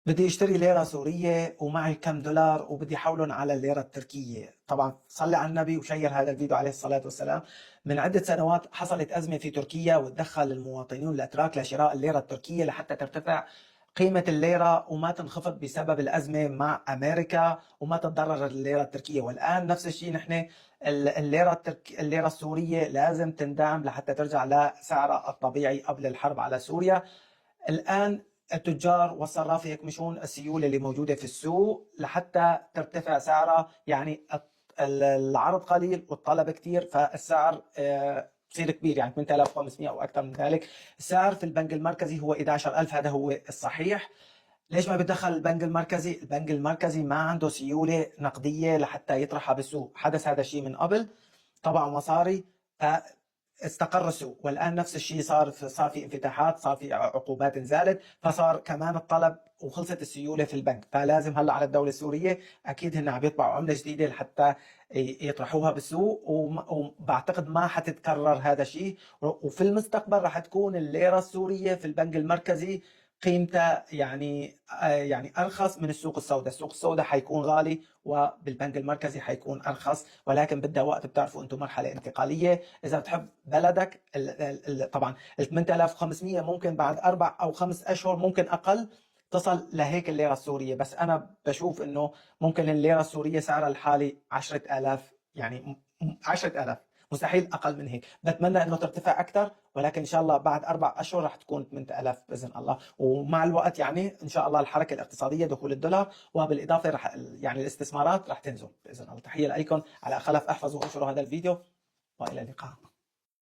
بدي اشتري ليرة سورية ومعي كم دولار وبدي احولهم على الليرة التركية. طبعا صلي على النبي وشير هذا الفيديو عليه الصلاة والسلام. من عدة سنوات حصلت أزمة في تركيا وتدخل المواطنون الأتراك لشراء الليرة التركية لحتى ترتفع قيمة الليرة وما تنخفض بسبب الأزمة مع أمريكا وما تتضرر الليرة التركية. والآن نفس الشيء نحن الليرة السورية لازم تندعم لحتى ترجع لسعرها الطبيعي قبل الحرب على سوريا. الآن التجار والصرافة يكمشون السيولة اللي موجودة في السوق لحتى ترتفع سعرها، يعني العرض قليل والطلب كتير، فالسعر بصير كبير، يعني 8500 أو أكثر من ذلك. السعر في البنك المركزي هو 11000، هذا هو الصحيح. ليش ما بتدخل البنك المركزي؟ البنك المركزي ما عنده سيولة نقدية لحتى يطرحها بالسوق، حدث هذا الشيء من قبل، طبع مصاري استقر السوق. والان نفس الشيء صار في انفتاحات، صار في عقوبات نزلت، فصار كمان الطلب وخلصت السيوله في البنك. فلازم هلا على الدوله السوريه اكيد هن عم يطبعوا عمله جديده لحتى يطرحوها بالسوق، وبعتقد ما حتتكرر هذا الشيء. وفي المستقبل راح تكون الليره السوريه في البنك المركزي قيمتها يعني ارخص من السوق السوداء. السوق السوداء حيكون غالي وبالبنك المركزي حيكون ارخص، ولكن بدها وقت. بتعرفوا انتم مرحله انتقاليه. اذا بتحب بلدك طبعا ال 8500 ممكن بعد 4 أو 5 أشهر، ممكن اقل، تصل لهيك الليره السوريه. بس انا بشوف انه ممكن الليره السوريه سعرها الحالي 10000، يعني 10000، مستحيل اقل من هيك. بتمنى انه ترتفع اكثر، ولكن ان شاء الله بعد 4 اشهر رح تكون 8000 باذن الله. ومع الوقت يعني ان شاء الله الحركه الاقتصاديه، دخول الدولار، وبالاضافه رح يعني الاستثمارات رح تنزل باذن الله. تحيه لكم. على خلف احفظوا وانشروا هذا الفيديو، والى اللقاء.